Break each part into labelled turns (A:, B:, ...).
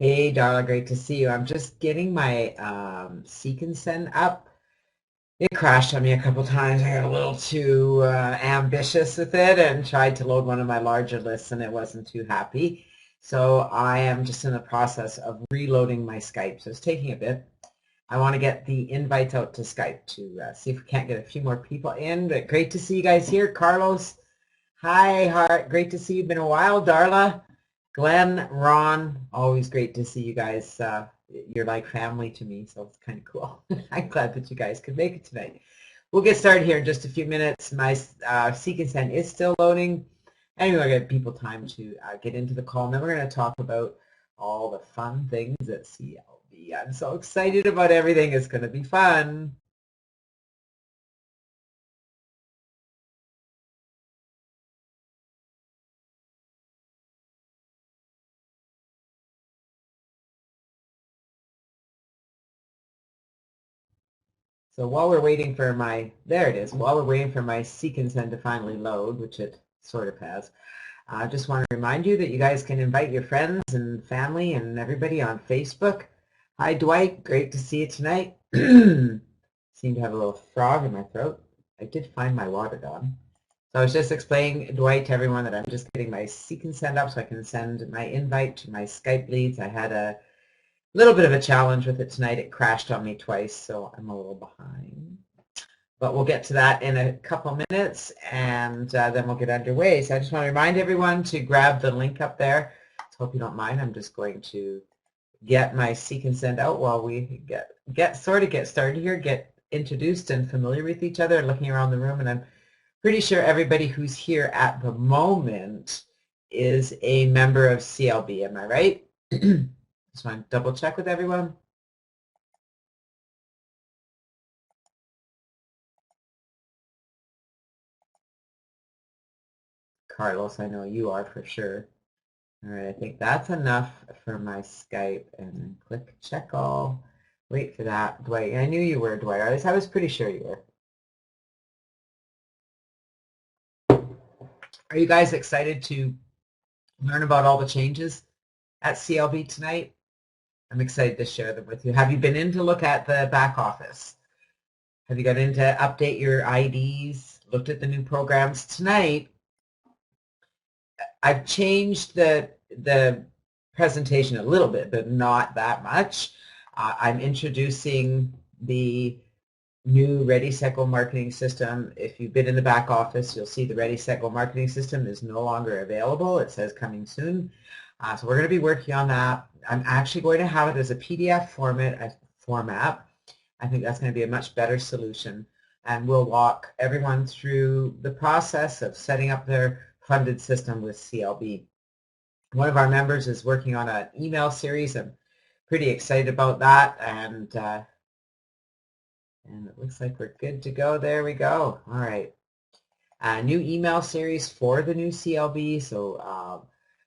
A: Hey, Darla, great to see you. I'm just getting my Seek and Send up. It crashed on me a couple times. I got a little too ambitious with it and tried to load one of my larger lists and it wasn't too happy. So I am just in the process of reloading my Skype. So it's taking a bit. I want to get the invites out to Skype to see if we can't get a few more people in. But great to see you guys here. Carlos, hi, Hart. Great to see you. Been a while, Darla. Glenn, Ron, always great to see you guys. You're like family to me, so it's kind of cool. I'm glad that you guys could make it tonight. We'll get started here in just a few minutes. My Seek and Send is still loading, and we're going to give people time to get into the call. And then we're going to talk about all the fun things at CLB. I'm so excited about everything. It's going to be fun. So while we're waiting for there it is, while we're waiting for my Seek and Send to finally load, which it sort of has, I just want to remind you that you guys can invite your friends and family and everybody on Facebook. Hi, Dwight. Great to see you tonight. Seem to have a little frog in my throat. I did find my water gun. So I was just explaining, Dwight, to everyone that I'm just getting my Seek and Send up so I can send my invite to my Skype leads. I had a little bit of a challenge with it tonight. It crashed on me twice, so I'm a little behind. But we'll get to that in a couple minutes, and then we'll get underway. So I just want to remind everyone to grab the link up there. So hope you don't mind. I'm just going to get my Seek and Send out while we get started here, get introduced and familiar with each other, looking around the room. And I'm pretty sure everybody who's here at the moment is a member of CLB. Am I right? Just want to double check with everyone. Carlos, I know you are for sure. All right, I think that's enough for my Skype, and then click check all. Wait for that, Dwight. I knew you were, Dwight. I was pretty sure you were. Are you guys excited to learn about all the changes at CLB tonight? I'm excited to share them with you. Have you been in to look at the back office? Have you got in to update your IDs, looked at the new programs? Tonight, I've changed the presentation a little bit, but not that much. I'm introducing the new Ready, Set, Go marketing system. If you've been in the back office, you'll see the Ready, Set, Go marketing system is no longer available. It says coming soon. So we're going to be working on that. I'm actually going to have it as a PDF format. I think that's going to be a much better solution. And we'll walk everyone through the process of setting up their funded system with CLB. One of our members is working on an email series. I'm pretty excited about that, and it looks like we're good to go. There we go. All right. A new email series for the new CLB, so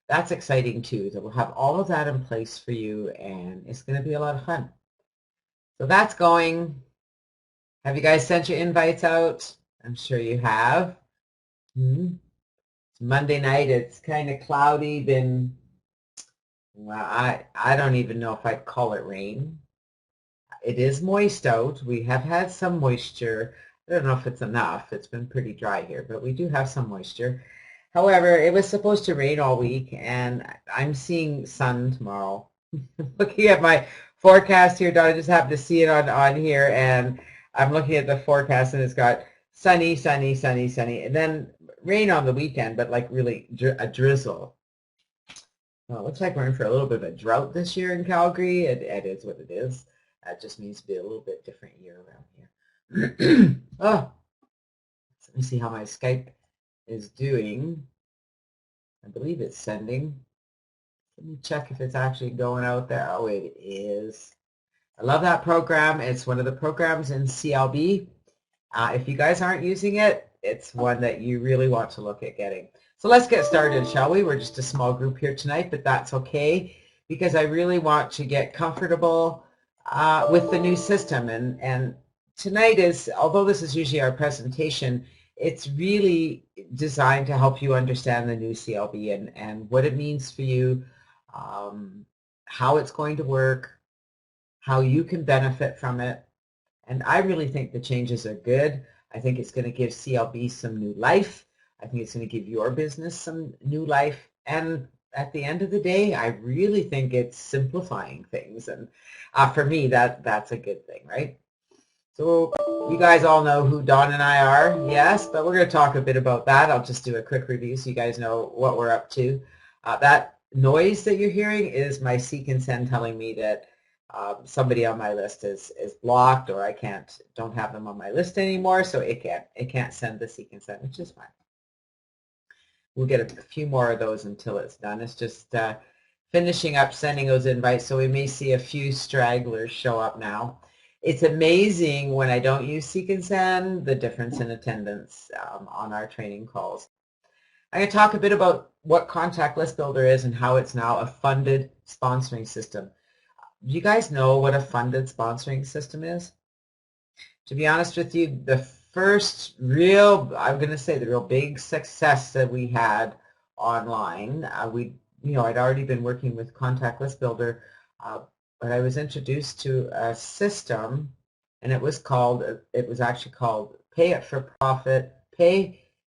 A: that's exciting too. So we'll have all of that in place for you, and it's going to be a lot of fun. So that's going. Have you guys sent your invites out? I'm sure you have. It's Monday night. It's kind of cloudy. Well, I don't even know if I'd call it rain. It is moist out. We have had some moisture. I don't know if it's enough. It's been pretty dry here, but we do have some moisture. However, it was supposed to rain all week, and I'm seeing sun tomorrow. Looking at my forecast here, Donna, I just happened to see it on here, and I'm looking at the forecast, and it's got sunny, sunny, sunny, sunny, and then rain on the weekend, but like really a drizzle. Well, it looks like we're in for a little bit of a drought this year in Calgary. It is what it is. That just means to be a little bit different year around here. Oh, let me see how my Skype is doing. I believe it's sending. Let me check if it's actually going out there. Oh, it is. I love that program. It's one of the programs in CLB. If you guys aren't using it, it's one that you really want to look at getting. So let's get started, shall we? We're just a small group here tonight, but that's okay because I really want to get comfortable with the new system. And tonight is, although this is usually our presentation, it's really designed to help you understand the new CLB and what it means for you, how it's going to work, how you can benefit from it. And I really think the changes are good. I think it's going to give CLB some new life. I think it's going to give your business some new life. And at the end of the day, I really think it's simplifying things. And for me, that's a good thing, right? So you guys all know who Dawn and I are, yes, but we're going to talk a bit about that. I'll just do a quick review so you guys know what we're up to. That noise that you're hearing is my Seek and Send telling me that somebody on my list is blocked, or I don't have them on my list anymore, so it can't send the Seek and Send, which is fine. We'll get a few more of those until it's done. It's just finishing up sending those invites, so we may see a few stragglers show up now. It's amazing when I don't use Seek and Send, the difference in attendance on our training calls. I'm going to talk a bit about what Contact List Builder is and how it's now a funded sponsoring system. Do you guys know what a funded sponsoring system is? To be honest with you, the first real, I'm going to say the real big success that we had online, I'd already been working with Contact List Builder, but I was introduced to a system, and it was actually called Pay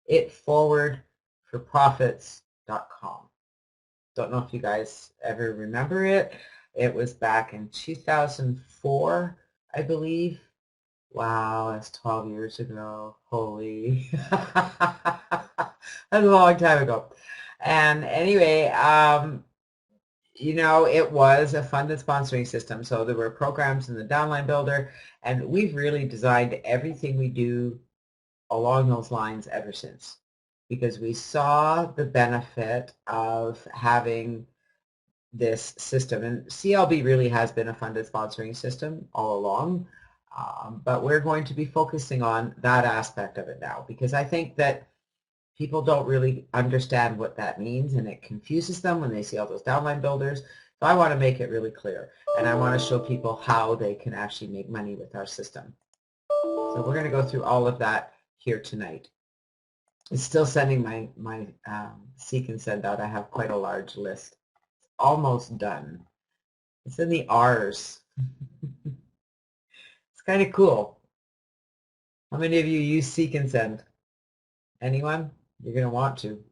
A: It Forward for Profits.com. Don't know if you guys ever remember it. It was back in 2004, I believe. Wow, that's 12 years ago. Holy. That's a long time ago. And anyway, it was a funded sponsoring system. So there were programs in the Downline Builder, and we've really designed everything we do along those lines ever since, because we saw the benefit of having this system. And CLB really has been a funded sponsoring system all along, but we're going to be focusing on that aspect of it now, because I think that people don't really understand what that means, and it confuses them when they see all those downline builders. So I want to make it really clear, and I want to show people how they can actually make money with our system. So we're going to go through all of that here tonight. It's still sending my Seek and Send out. I have quite a large list. Almost done. It's in the R's. It's kind of cool. How many of you use Seek and Send? Anyone? You're going to want to.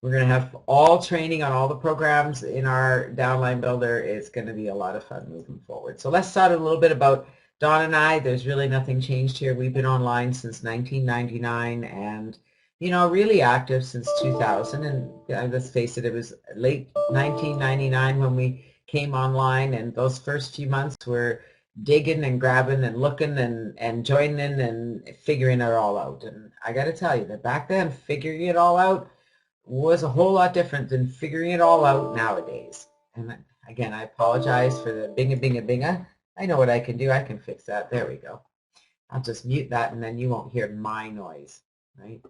A: We're going to have all training on all the programs in our Downline Builder. It's going to be a lot of fun moving forward. So let's start a little bit about Dawn and I. There's really nothing changed here. We've been online since 1999 and really active since 2000. And let's face it, it was late 1999 when we came online, and those first few months were digging and grabbing and looking and joining and figuring it all out. And I got to tell you that back then, figuring it all out was a whole lot different than figuring it all out nowadays. And again, I apologize for the binga, binga, binga. I know what I can do. I can fix that. There we go. I'll just mute that, and then you won't hear my noise, right?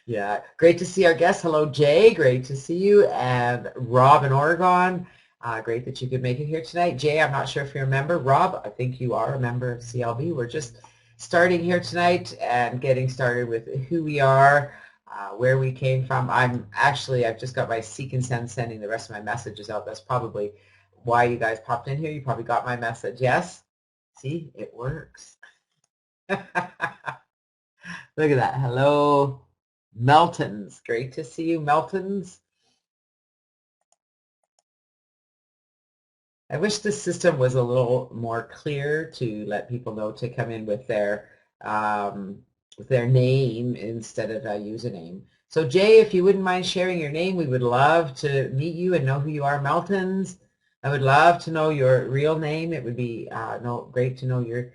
A: Yeah, great to see our guests. Hello, Jay. Great to see you. And Rob in Oregon. Great that you could make it here tonight. Jay, I'm not sure if you're a member. Rob, I think you are a member of CLB. We're just starting here tonight and getting started with who we are, where we came from. I've just got my Seek and Send sending the rest of my messages out. That's probably why you guys popped in here. You probably got my message. Yes? See, it works. Look at that. Hello, Meltons. Great to see you, Meltons. I wish the system was a little more clear to let people know to come in with their name instead of a username. So Jay, if you wouldn't mind sharing your name, we would love to meet you and know who you are, Meltons. I would love to know your real name. It would be great to know your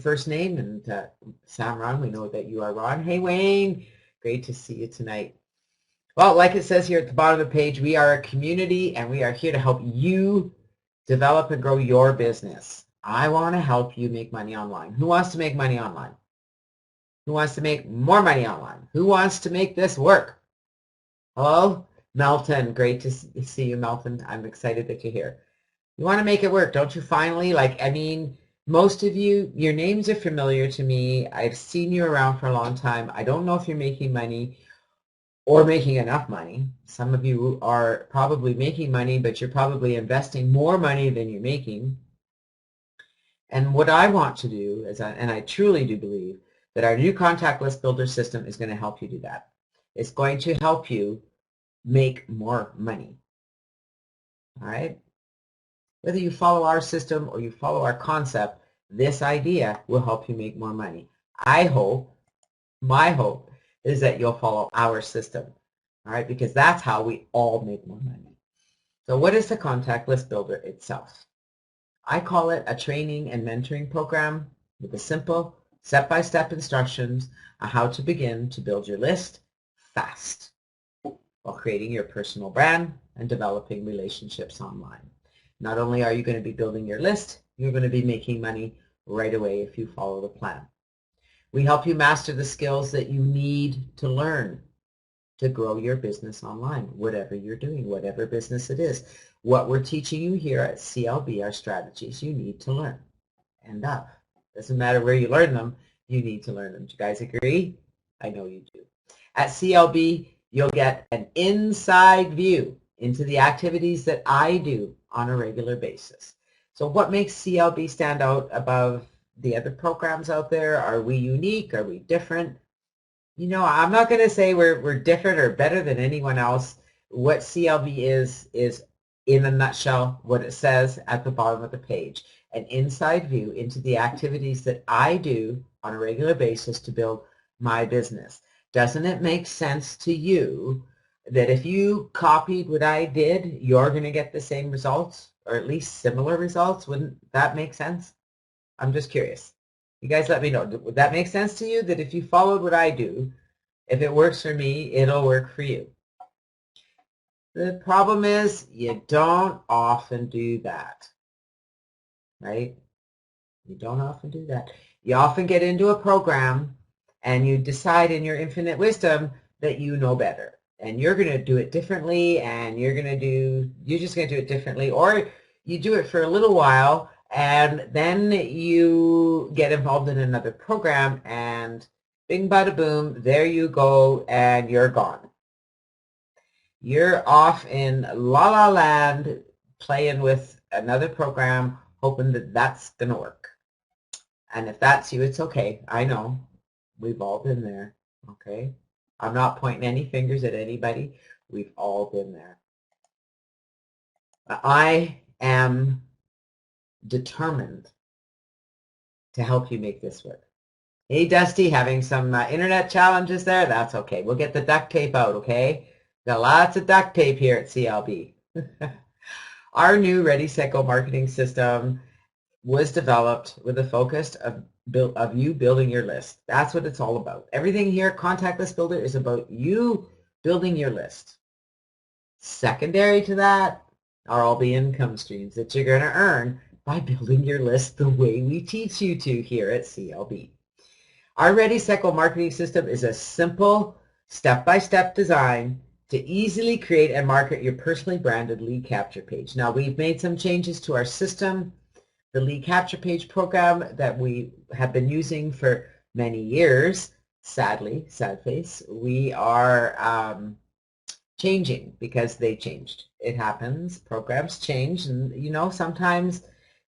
A: first name. And Sam Ron, we know that you are Ron. Hey Wayne, great to see you tonight. Well, like it says here at the bottom of the page, we are a community and we are here to help you develop and grow your business. I want to help you make money online. Who wants to make money online? Who wants to make more money online? Who wants to make this work? Hello? Melton, great to see you, Melton. I'm excited that you're here. You want to make it work, don't you finally? Most of you, your names are familiar to me. I've seen you around for a long time. I don't know if you're making money. or making enough money. Some of you are probably making money, but you're probably investing more money than you're making. And what I want to do is, and I truly do believe, that our new contact list builder system is going to help you do that. It's going to help you make more money. All right? Whether you follow our system or you follow our concept, this idea will help you make more money. I hope, my hope, is that you'll follow our system. All right? Because that's how we all make more money. So what is the contact list builder itself? I call it a training and mentoring program with a simple step-by-step instructions on how to begin to build your list fast while creating your personal brand and developing relationships online. Not only are you going to be building your list, you're going to be making money right away if you follow the plan. We help you master the skills that you need to learn to grow your business online, whatever you're doing, whatever business it is. What we're teaching you here at CLB are strategies you need to learn. End of. Doesn't matter where you learn them, you need to learn them. Do you guys agree? I know you do. At CLB, you'll get an inside view into the activities that I do on a regular basis. So what makes CLB stand out above the other programs out there? Are we unique? Are we different? You know, I'm not going to say we're different or better than anyone else. What CLB is in a nutshell what it says at the bottom of the page. An inside view into the activities that I do on a regular basis to build my business. Doesn't it make sense to you that if you copied what I did, you're going to get the same results or at least similar results? Wouldn't that make sense? I'm just curious. You guys let me know. Would that make sense to you that if you followed what I do, if it works for me, it'll work for you? The problem is you don't often do that, right? You don't often do that. You often get into a program and you decide in your infinite wisdom that you know better and you're going to do it differently and you're just going to do it differently, or you do it for a little while and then you get involved in another program and bing bada boom, there you go and you're gone. You're off in la la land playing with another program hoping that that's going to work. And if that's you, it's okay. I know. We've all been there. Okay? I'm not pointing any fingers at anybody. We've all been there. I am determined to help you make this work. Hey, Dusty, having some internet challenges there? That's okay. We'll get the duct tape out, okay? Got lots of duct tape here at CLB. Our new Ready, Set, Go marketing system was developed with a focus of you building your list. That's what it's all about. Everything here, Contact List Builder, is about you building your list. Secondary to that are all the income streams that you're going to earn by building your list the way we teach you to here at CLB. Our Ready, Set, Go marketing system is a simple, step-by-step design to easily create and market your personally branded lead capture page. Now, we've made some changes to our system. The lead capture page program that we have been using for many years, sadly, sad face, we are changing because they changed. It happens. Programs change, and you know, sometimes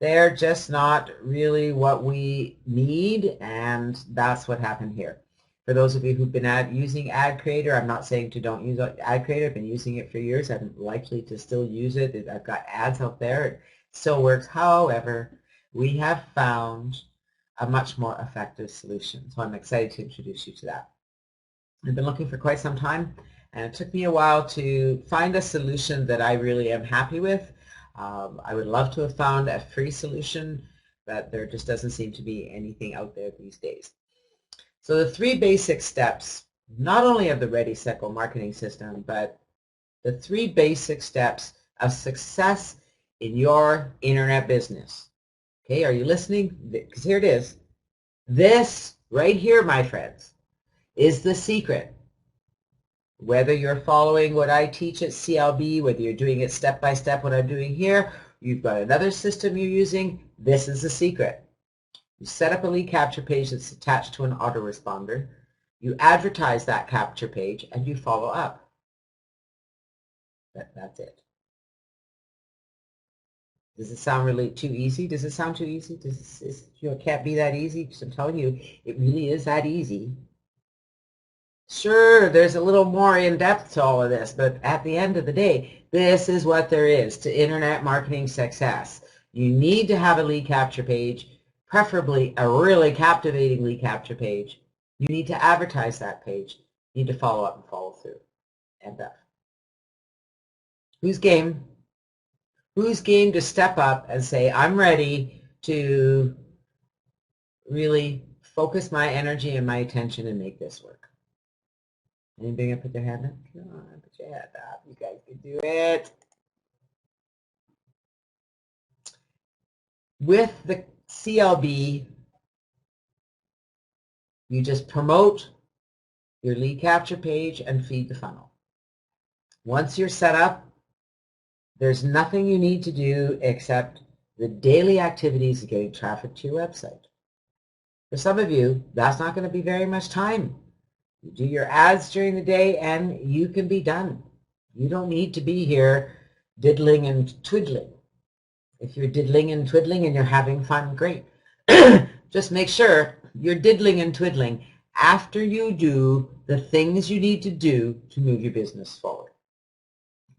A: they're just not really what we need, and that's what happened here. For those of you who've been using Ad Creator, I'm not saying to don't use Ad Creator. I've been using it for years. I'm likely to still use it. I've got ads out there. It still works. However, we have found a much more effective solution. So I'm excited to introduce you to that. I've been looking for quite some time, and it took me a while to find a solution that I really am happy with. I would love to have found a free solution, but there just doesn't seem to be anything out there these days. So the 3 basic steps, not only of the Ready, Set, Go marketing system, but the 3 basic steps of success in your internet business. Okay, are you listening? Because here it is. This right here, my friends, is the secret. Whether you're following what I teach at CLB, whether you're doing it step by step, what I'm doing here, you've got another system you're using, this is the secret. You set up a lead capture page that's attached to an autoresponder. you advertise that capture page, and you follow up. That's it. Does it sound really too easy? Does it sound too easy? It can't be that easy? Because I'm telling you, it really is that easy. Sure, there's a little more in depth to all of this, but at the end of the day, this is what there is to internet marketing success. You need to have a lead capture page, preferably a really captivating lead capture page. You need to advertise that page. You need to follow up and follow through. And who's game? Who's game to step up and say, I'm ready to really focus my energy and my attention and make this work? Anybody gonna put their hand up? Come on, put your hand up. You guys can do it. With the CLB, you just promote your lead capture page and feed the funnel. Once you're set up, there's nothing you need to do except the daily activities of getting traffic to your website. For some of you, that's not going to be very much time. You do your ads during the day and you can be done. You don't need to be here diddling and twiddling. If you're diddling and twiddling and you're having fun, great. Just make sure you're diddling and twiddling after you do the things you need to do to move your business forward.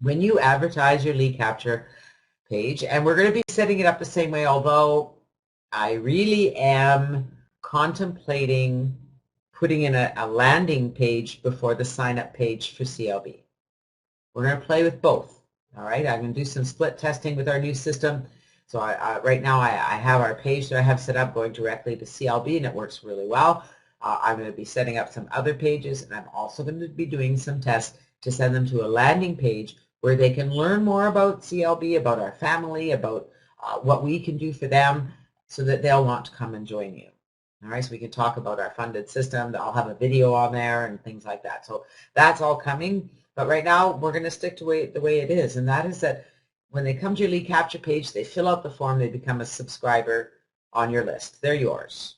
A: When you advertise your lead capture page, and we're going to be setting it up the same way, although I really am contemplating putting in a landing page before the sign-up page for CLB. We're going to play with both. All right, I'm going to do some split testing with our new system. So right now I have our page that I have set up going directly to CLB, and it works really well. I'm going to be setting up some other pages, and I'm also going to be doing some tests to send them to a landing page where they can learn more about CLB, about our family, about what we can do for them, so that they'll want to come and join you. All right, so we can talk about our funded system. I'll have a video on there and things like that. So that's all coming. But right now, we're going to stick to the way it is, and that is that when they come to your lead capture page, they fill out the form, they become a subscriber on your list. They're yours.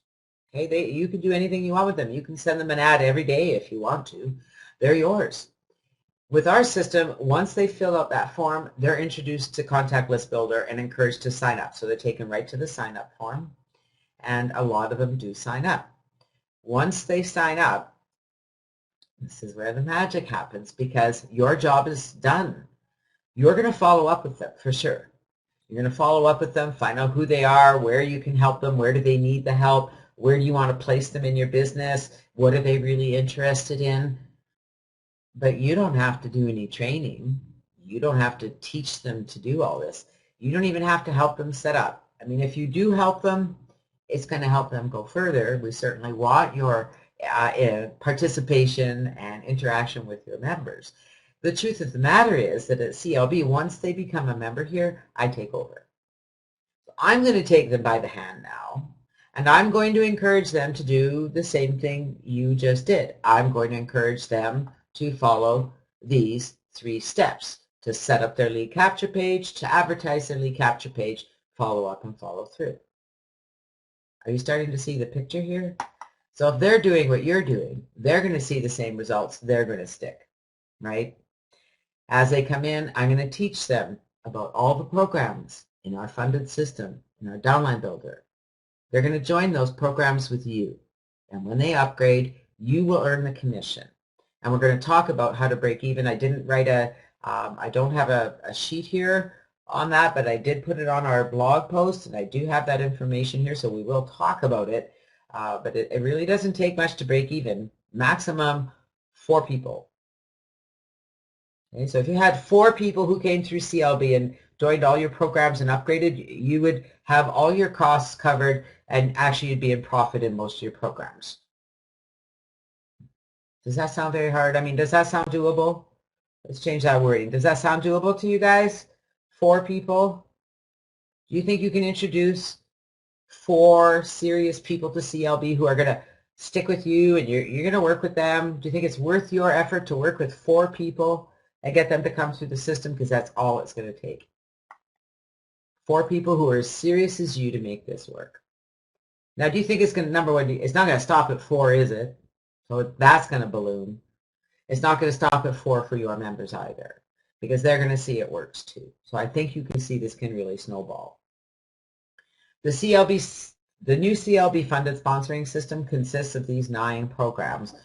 A: Okay, you can do anything you want with them. You can send them an ad every day if you want to. They're yours. With our system, once they fill out that form, they're introduced to Contact List Builder and encouraged to sign up. So they're taken right to the sign up form, and a lot of them do sign up. Once they sign up, this is where the magic happens, because your job is done. You're going to follow up with them for sure. You're going to follow up with them, find out who they are, where you can help them, where do they need the help, where do you want to place them in your business, what are they really interested in. But you don't have to do any training. You don't have to teach them to do all this. You don't even have to help them set up. I mean, if you do help them, it's going to help them go further. We certainly want your participation and interaction with your members. The truth of the matter is that at CLB, once they become a member here, I take over. So I'm going to take them by the hand now, and I'm going to encourage them to do the same thing you just did. I'm going to encourage them to follow these 3 steps: to set up their lead capture page, to advertise their lead capture page, follow up and follow through. Are you starting to see the picture here? So if they're doing what you're doing, they're going to see the same results. They're going to stick, right? As they come in, I'm going to teach them about all the programs in our funded system, in our downline builder. They're going to join those programs with you. And when they upgrade, you will earn the commission. And we're going to talk about how to break even. I didn't write I don't have a sheet here on that, but I did put it on our blog post, and I do have that information here, so we will talk about it. But it really doesn't take much to break even. Maximum 4 people. Okay, so if you had 4 people who came through CLB and joined all your programs and upgraded, you would have all your costs covered, and actually you'd be in profit in most of your programs. Does that sound very hard? I mean, does that sound doable? Let's change that wording. Does that sound doable to you guys? 4 people? Do you think you can introduce 4 serious people to CLB who are going to stick with you, and you're going to work with them? Do you think it's worth your effort to work with 4 people and get them to come through the system? Because that's all it's going to take. 4 people who are as serious as you to make this work. Now, do you think it's going to, number one, it's not going to stop at 4, is it? So that's going to balloon. It's not going to stop at 4 for your members either, because they're going to see it works too. So I think you can see this can really snowball. The new CLB funded sponsoring system consists of these 9 programs,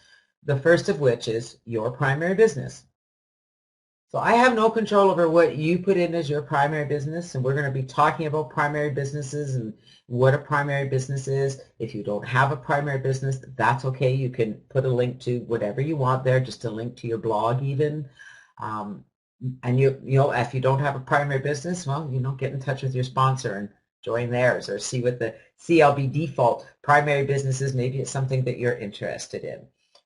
A: the first of which is your primary business. So I have no control over what you put in as your primary business, and we're going to be talking about primary businesses and what a primary business is. If you don't have a primary business, that's okay. You can put a link to whatever you want there, just a link to your blog even. And you know, if you don't have a primary business, well, get in touch with your sponsor and join theirs, or see what the CLB default primary business is. Maybe it's something that you're interested in.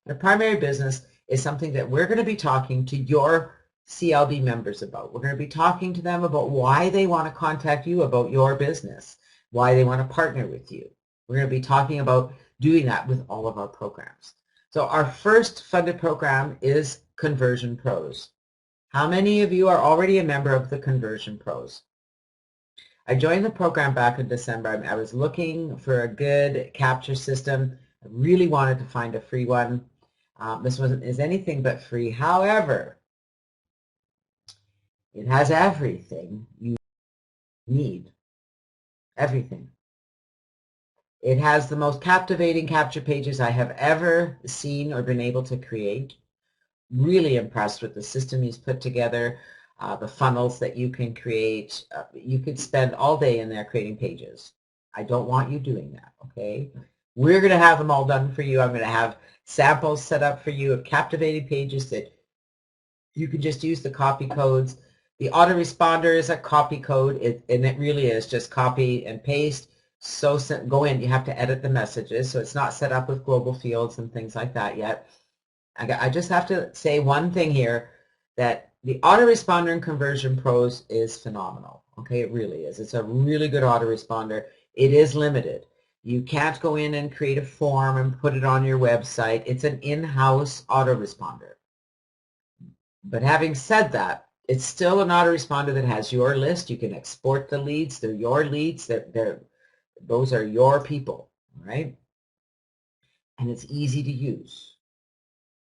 A: The primary business is something that we're going to be talking to your CLB members about. We're going to be talking to them about why they want to contact you about your business, why they want to partner with you. We're going to be talking about doing that with all of our programs. So our first funded program is Conversion Pros. How many of you are already a member of the Conversion Pros? I joined the program back in December. I was looking for a good capture system. I really wanted to find a free one. This is anything but free. However, it has everything you need. Everything. It has the most captivating capture pages I have ever seen or been able to create. Really impressed with the system he's put together, the funnels that you can create. You could spend all day in there creating pages. I don't want you doing that, okay? We're going to have them all done for you. I'm going to have samples set up for you of captivating pages that you can just use the copy codes. The autoresponder is a copy code, and it really is just copy and paste. So go in, you have to edit the messages, so it's not set up with global fields and things like that yet. I just have to say one thing here, that the autoresponder in Conversion Pros is phenomenal. Okay, it really is. It's a really good autoresponder. It is limited. You can't go in and create a form and put it on your website. It's an in-house autoresponder. But having said that, it's still an autoresponder that has your list. You can export the leads. They're your leads. Those are your people, right? And it's easy to use.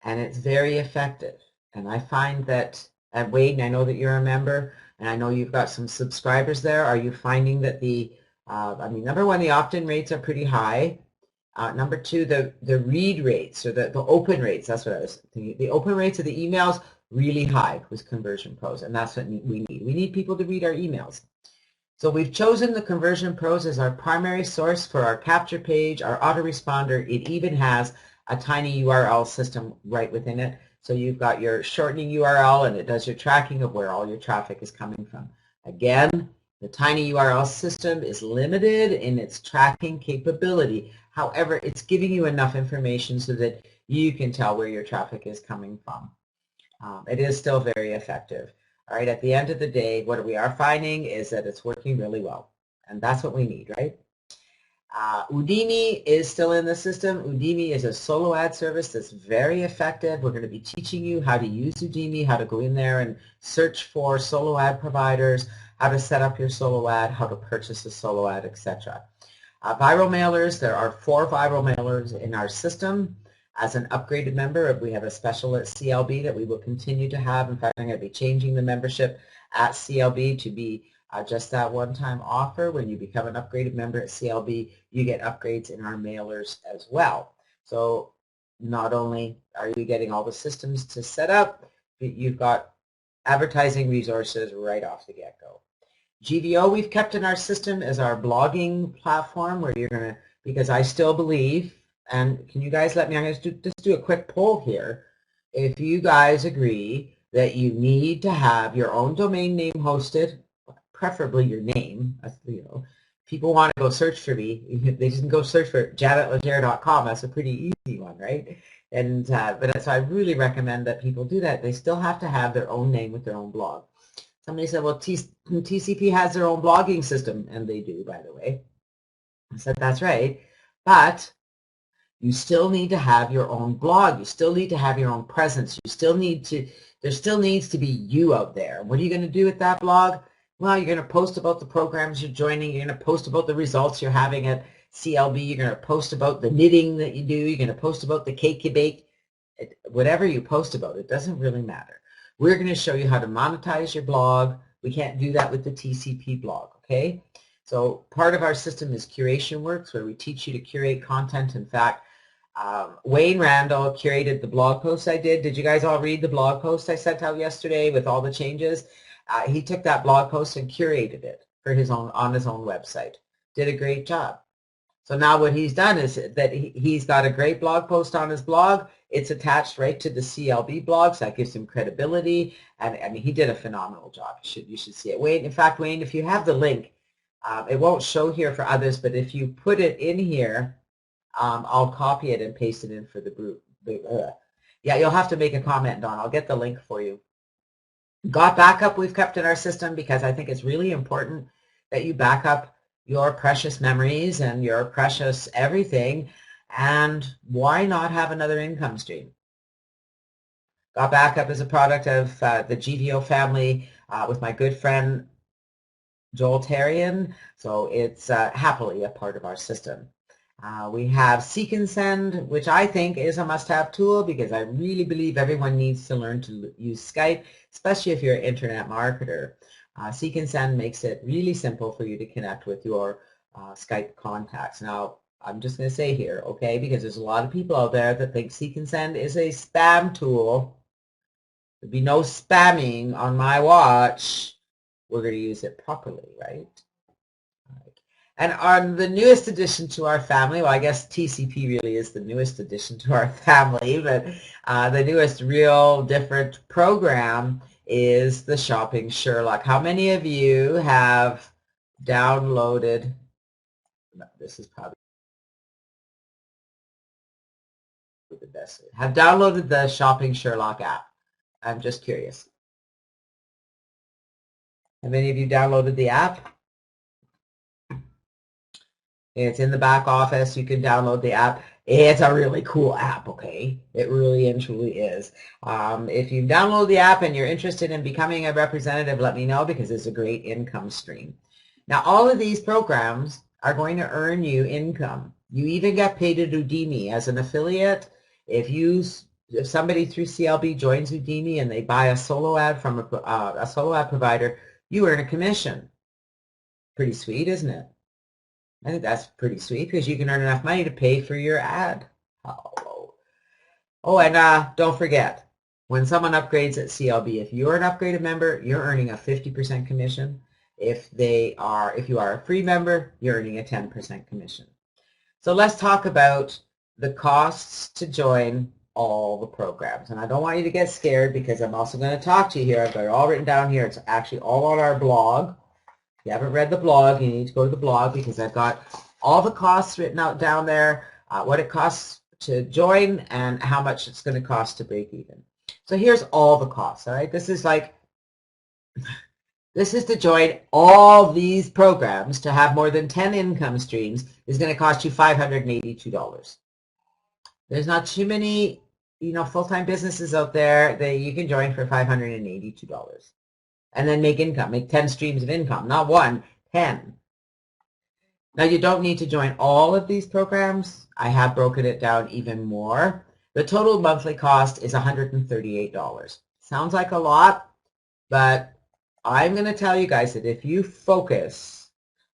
A: And it's very effective. And I find that, Wade, I know that you're a member, and I know you've got some subscribers there. Are you finding that number one, the opt-in rates are pretty high. Number two, the read rates, or the open rates, that's what I was thinking. The open rates of the emails, really high with Conversion Pros, and that's what we need. We need people to read our emails. So we've chosen the Conversion Pros as our primary source for our capture page, our autoresponder. It even has a tiny URL system right within it. So you've got your shortening URL, and it does your tracking of where all your traffic is coming from. Again, the tiny URL system is limited in its tracking capability. However, it's giving you enough information so that you can tell where your traffic is coming from. It is still very effective. All right, at the end of the day, what we are finding is that it's working really well, and that's what we need, right? Udemy is still in the system. Udemy is a solo ad service that's very effective. We're going to be teaching you how to use Udemy, how to go in there and search for solo ad providers, how to set up your solo ad, how to purchase a solo ad, etc. Viral mailers, there are 4 viral mailers in our system. As an upgraded member, we have a special at CLB that we will continue to have. In fact, I'm going to be changing the membership at CLB to be just that one-time offer. When you become an upgraded member at CLB, you get upgrades in our mailers as well. So not only are you getting all the systems to set up, but you've got advertising resources right off the get-go. GVO we've kept in our system as our blogging platform, where you're going to, because I still believe, and can you guys let me, I'm going to just do a quick poll here. If you guys agree that you need to have your own domain name hosted, preferably your name, people want to go search for me, they just can go search for janetlegere.com. That's a pretty easy one, right? And but so I really recommend that people do that. They still have to have their own name with their own blog. Somebody said, well, TCP has their own blogging system, and they do, by the way. I said, that's right, but you still need to have your own blog. You still need to have your own presence. You still need to, there still needs to be you out there. What are you going to do with that blog? Well, you're going to post about the programs you're joining. You're going to post about the results you're having at CLB, you're going to post about the knitting that you do, you're going to post about the cake you bake, whatever you post about, it doesn't really matter. We're going to show you how to monetize your blog. We can't do that with the TCP blog, okay? So part of our system is Curation Works, where we teach you to curate content. In fact, Wayne Randall curated the blog post I did. Did you guys all read the blog post I sent out yesterday with all the changes? He took that blog post and curated it for his own on his own website. Did a great job. So now what he's done is that he's got a great blog post on his blog. It's attached right to the CLB blog, so that gives him credibility. And I mean, he did a phenomenal job. You should see it. Wayne, in fact, Wayne, if you have the link, it won't show here for others, but if you put it in here, I'll copy it and paste it in for the group. Yeah, you'll have to make a comment, Don. I'll get the link for you. Got backup we've kept in our system because I think it's really important that you back up your precious memories and your precious everything, and why not have another income stream? Got backup is a product of the GVO family with my good friend Joel Tarian, so it's happily a part of our system. We have Seek and Send, which I think is a must-have tool because I really believe everyone needs to learn to use Skype, especially if you're an internet marketer. Seek and Send makes it really simple for you to connect with your Skype contacts. Now, I'm just going to say here, okay, because there's a lot of people out there that think Seek and Send is a spam tool. There'd be no spamming on my watch. We're going to use it properly, right? And on the newest addition to our family, well, I guess TCP really is the newest addition to our family, but the newest real different program is the Shopping Sherlock. How many of you have downloaded, this is probably the best, have downloaded the Shopping Sherlock app? I'm just curious. Have any of you downloaded the app? It's in the back office. You can download the app. It's a really cool app, okay? It really and truly is. If you download the app and you're interested in becoming a representative, let me know because it's a great income stream. Now, all of these programs are going to earn you income. You even get paid at Udemy as an affiliate. If somebody through CLB joins Udemy and they buy a solo ad from a solo ad provider, you earn a commission. Pretty sweet, isn't it? I think that's pretty sweet because you can earn enough money to pay for your ad. Oh, and don't forget, when someone upgrades at CLB, if you're an upgraded member, you're earning a 50% commission. If you are a free member, you're earning a 10% commission. So let's talk about the costs to join all the programs. And I don't want you to get scared because I'm also going to talk to you here. I've got it all written down here. It's actually all on our blog. If you haven't read the blog, you need to go to the blog because I've got all the costs written out down there, what it costs to join and how much it's going to cost to break even. So here's all the costs, all right? This is to join all these programs to have more than 10 income streams is going to cost you $582. There's not too many, full-time businesses out there that you can join for $582. And then make income, make 10 streams of income, not one, 10. Now you don't need to join all of these programs. I have broken it down even more. The total monthly cost is $138. Sounds like a lot, but I'm going to tell you guys that if you focus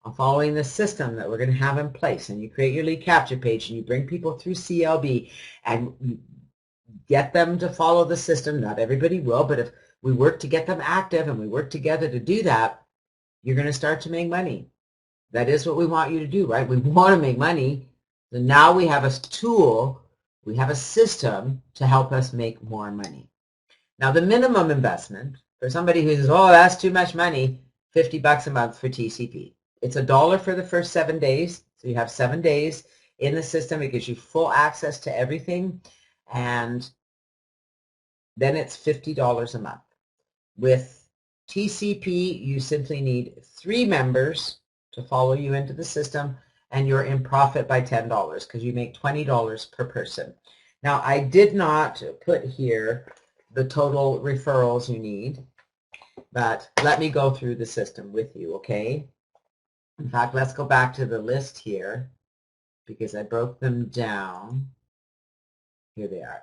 A: on following the system that we're going to have in place and you create your lead capture page and you bring people through CLB and you get them to follow the system, not everybody will, but if we work to get them active and we work together to do that, you're going to start to make money. That is what we want you to do, right? We want to make money. So now we have a tool, we have a system to help us make more money. Now the minimum investment for somebody who says, oh, that's too much money, $50 a month for TCP. It's $1 for the first 7 days. So you have 7 days in the system. It gives you full access to everything. And then it's $50 a month. With TCP, you simply need 3 members to follow you into the system, and you're in profit by $10 because you make $20 per person. Now, I did not put here the total referrals you need, but let me go through the system with you, okay? In fact, let's go back to the list here. because I broke them down. Here they are.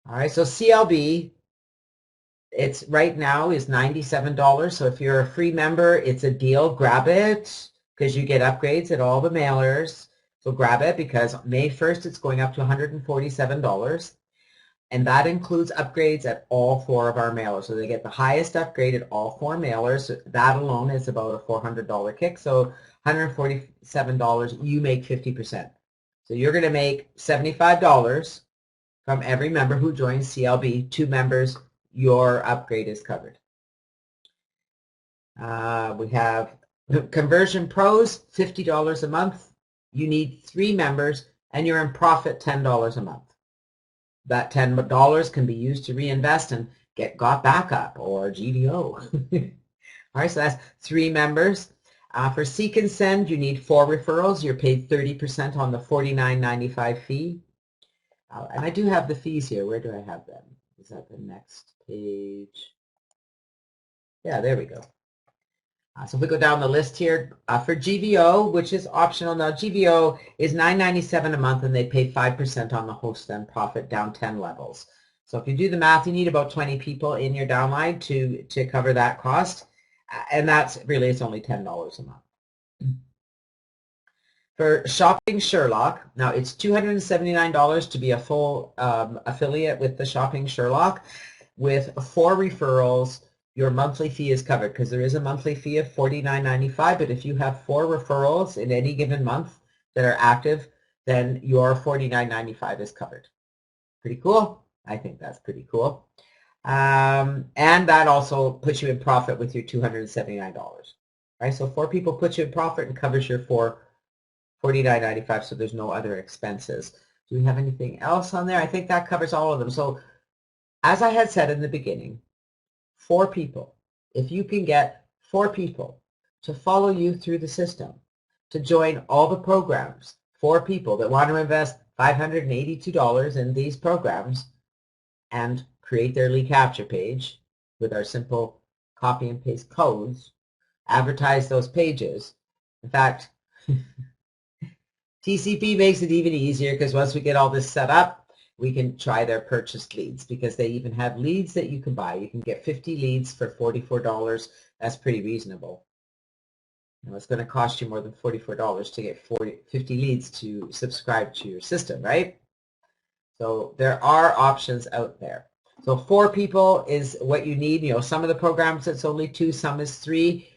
A: All right, so CLB, it's right now is $97. So if you're a free member, it's a deal. Grab it because you get upgrades at all the mailers. So grab it because May 1st, it's going up to $147. And that includes upgrades at all 4 of our mailers. So they get the highest upgrade at all 4 mailers. That alone is about a $400 kick. So $147, you make 50%. So you're going to make $75 from every member who joins CLB. 2 members, your upgrade is covered. We have Conversion Pros, $50 a month. You need 3 members, and you're in profit $10 a month. That $10 can be used to reinvest and get got back up or GDO. All right, so that's 3 members. For Seek and Send, you need 4 referrals. You're paid 30% on the $49.95 fee. And I do have the fees here. Where do I have them? Is that the next page? Yeah, there we go. So if we go down the list here, for GVO, which is optional now, GVO is $9.97 a month, and they pay 5% on the host and profit down 10 levels. So if you do the math, you need about 20 people in your downline to cover that cost, and that's really, it's only $10 a month. For Shopping Sherlock, now it's $279 to be a full affiliate with the Shopping Sherlock. With 4 referrals, your monthly fee is covered because there is a monthly fee of $49.95, but if you have 4 referrals in any given month that are active, then your $49.95 is covered. Pretty cool? I think that's pretty cool. And that also puts you in profit with your $279. Right? So 4 people put you in profit and covers your $49.95, so there's no other expenses. Do we have anything else on there? I think that covers all of them. So as I had said in the beginning, 4 people. If you can get 4 people to follow you through the system, to join all the programs, 4 people that want to invest $582 in these programs and create their lead capture page with our simple copy and paste codes, advertise those pages. In fact, TCP makes it even easier because once we get all this set up, we can try their purchased leads because they even have leads that you can buy. You can get 50 leads for $44. That's pretty reasonable. Now, it's going to cost you more than $44 to get 50 leads to subscribe to your system, right? So there are options out there. So 4 people is what you need. You know, some of the programs it's only 2, some is 3.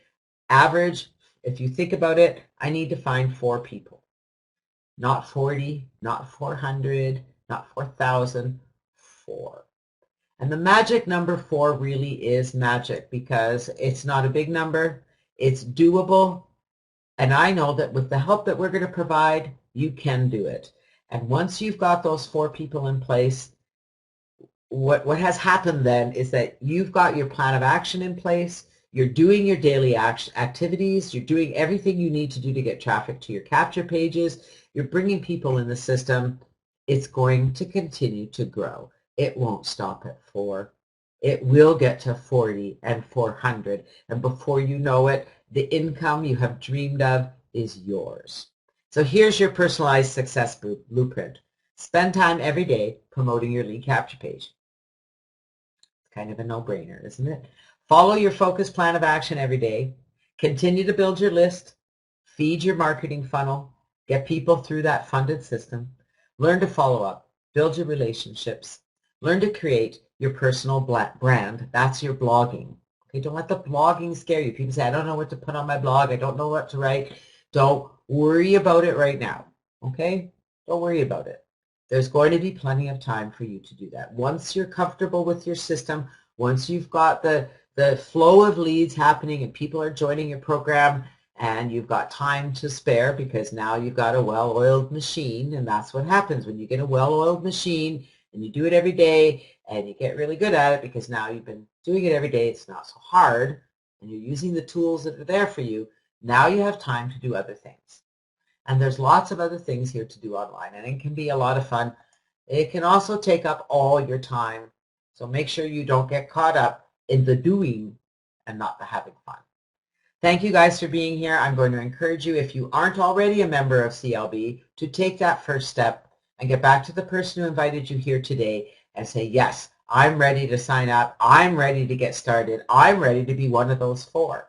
A: Average, if you think about it, I need to find 4 people. Not 40, not 400, not 4,000, 4. And the magic number 4 really is magic because it's not a big number, it's doable, and I know that with the help that we're going to provide, you can do it. And once you've got those 4 people in place, what has happened then is that you've got your plan of action in place, you're doing your daily activities, you're doing everything you need to do to get traffic to your capture pages, you're bringing people in the system. It's going to continue to grow. It won't stop at 4. It will get to 40 and 400. And before you know it, the income you have dreamed of is yours. So here's your personalized success blueprint. Spend time every day promoting your lead capture page. It's kind of a no-brainer, isn't it? Follow your focused plan of action every day. Continue to build your list. Feed your marketing funnel. Get people through that funded system. Learn to follow up. Build your relationships. Learn to create your personal brand. That's your blogging. Okay, don't let the blogging scare you. People say, I don't know what to put on my blog. I don't know what to write. Don't worry about it right now. Okay? Don't worry about it. There's going to be plenty of time for you to do that. Once you're comfortable with your system, once you've got the flow of leads happening and people are joining your program and you've got time to spare because now you've got a well-oiled machine, and that's what happens when you get a well-oiled machine and you do it every day and you get really good at it because now you've been doing it every day. It's not so hard and you're using the tools that are there for you. Now you have time to do other things. And there's lots of other things here to do online, and it can be a lot of fun. It can also take up all your time. So make sure you don't get caught up in the doing and not the having fun. Thank you guys for being here. I'm going to encourage you, if you aren't already a member of CLB, to take that first step and get back to the person who invited you here today and say, yes, I'm ready to sign up. I'm ready to get started. I'm ready to be one of those 4.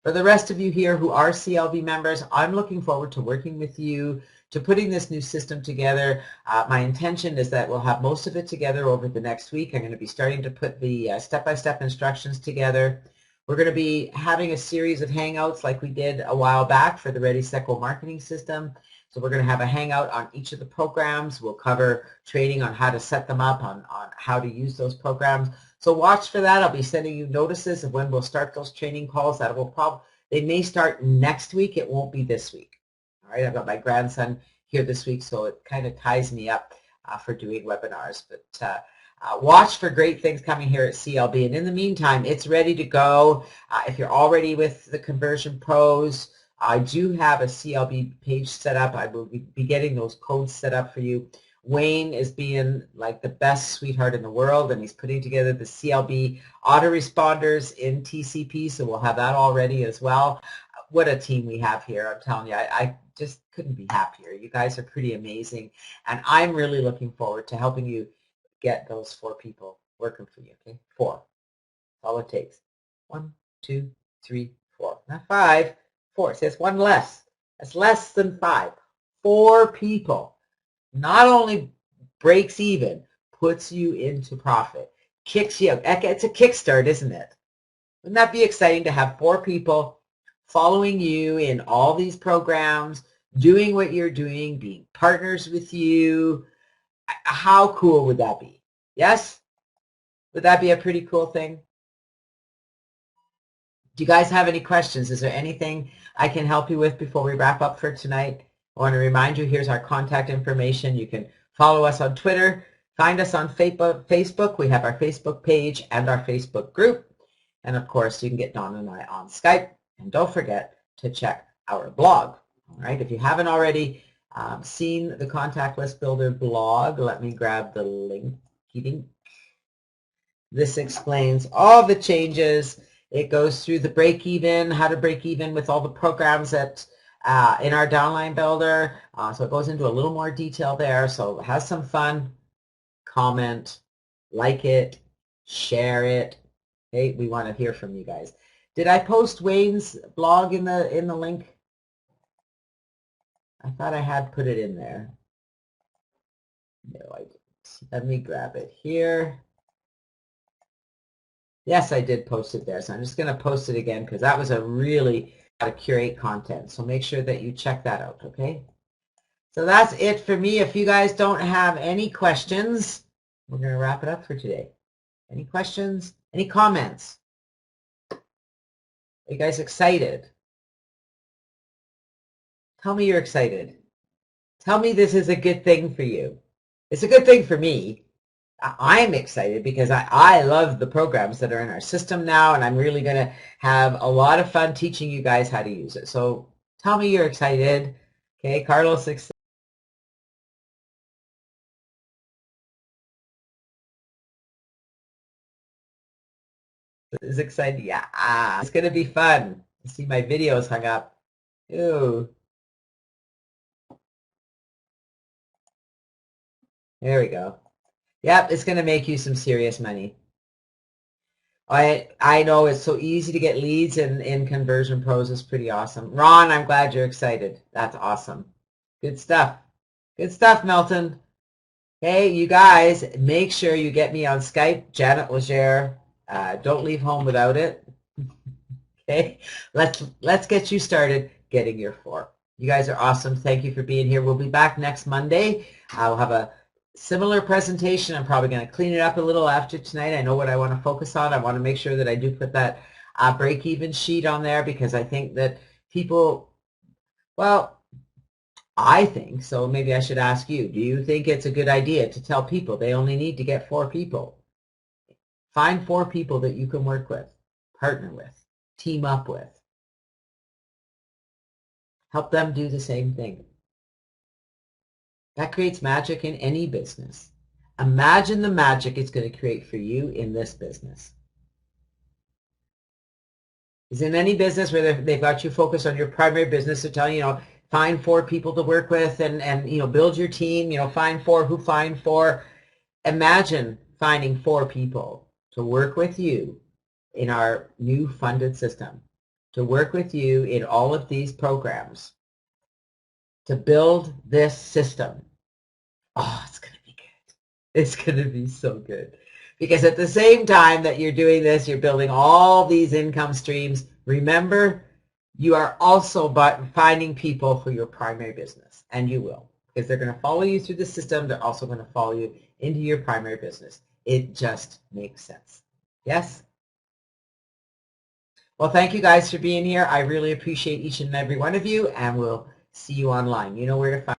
A: For the rest of you here who are CLB members, I'm looking forward to working with you, to putting this new system together. My intention is that we'll have most of it together over the next week. I'm going to be starting to put the step-by-step instructions together. We're going to be having a series of hangouts like we did a while back for the Ready, Set, Go marketing system. So we're going to have a hangout on each of the programs. We'll cover training on how to set them up, on how to use those programs. So watch for that. I'll be sending you notices of when we'll start those training calls. That will they may start next week. It won't be this week. All right, I've got my grandson here this week, so it kind of ties me up for doing webinars. But watch for great things coming here at CLB. And in the meantime, it's ready to go. If you're already with the Conversion Pros, I do have a CLB page set up. I will be getting those codes set up for you. Wayne is being like the best sweetheart in the world, and he's putting together the CLB autoresponders in TCP, so we'll have that all ready as well. What a team we have here. I'm telling you, I just couldn't be happier. You guys are pretty amazing, and I'm really looking forward to helping you get those 4 people working for you, okay? 4. That's all it takes. 1, 2, 3, 4. Not 5. 4. It says 1 less. That's less than 5. 4 people. Not only breaks even, puts you into profit, kicks you out. It's a kickstart, isn't it? Wouldn't that be exciting to have 4 people following you in all these programs, doing what you're doing, being partners with you? How cool would that be? Yes? Would that be a pretty cool thing? Do you guys have any questions? Is there anything I can help you with before we wrap up for tonight? I want to remind you, here's our contact information. You can follow us on Twitter, find us on Facebook. We have our Facebook page and our Facebook group. And of course, you can get Dawn and I on Skype. And don't forget to check our blog. All right, if you haven't already seen the Contact List Builder blog, let me grab the link. This explains all the changes. It goes through the break even, how to break even with all the programs that in our downline builder. So it goes into a little more detail there. So have some fun, comment, like it, share it. Okay, we want to hear from you guys. Did I post Wayne's blog in the link? I thought I had put it in there. No, I didn't. Let me grab it here. Yes, I did post it there. So I'm just going to post it again because that was a really how to curate content. So make sure that you check that out, okay? So that's it for me. If you guys don't have any questions, we're going to wrap it up for today. Any questions? Any comments? Are you guys excited? Tell me you're excited. Tell me this is a good thing for you. It's a good thing for me. I'm excited because I love the programs that are in our system now, and I'm really going to have a lot of fun teaching you guys how to use it. So tell me you're excited. Okay, Carlos is excited. Yeah, it's going to be fun. You see my videos hung up. Ooh. There we go. Yep, it's going to make you some serious money. I know it's so easy to get leads in Conversion Pros. Is pretty awesome. Ron, I'm glad you're excited. That's awesome. Good stuff. Good stuff, Melton. Hey, you guys, make sure you get me on Skype, Janet Legere. Don't leave home without it. Okay, let's get you started getting your 4. You guys are awesome. Thank you for being here. We'll be back next Monday. I'll have a similar presentation. I'm probably going to clean it up a little after tonight. I know what I want to focus on. I want to make sure that I do put that break-even sheet on there because I think that people, well, I think, so maybe I should ask you, do you think it's a good idea to tell people they only need to get 4 people? Find 4 people that you can work with, partner with, team up with. Help them do the same thing. That creates magic in any business. Imagine the magic it's going to create for you in this business. Is in any business where they've got you focused on your primary business, to tell you, find 4 people to work with and build your team, find 4 who find 4. Imagine finding 4 people to work with you in our new funded system, to work with you in all of these programs, to build this system. Oh, it's going to be good. It's going to be so good. Because at the same time that you're doing this, you're building all these income streams. Remember, you are also finding people for your primary business, and you will, because they're going to follow you through the system. They're also going to follow you into your primary business. It just makes sense. Yes? Well, thank you guys for being here. I really appreciate each and every one of you, and we'll see you online. You know where to find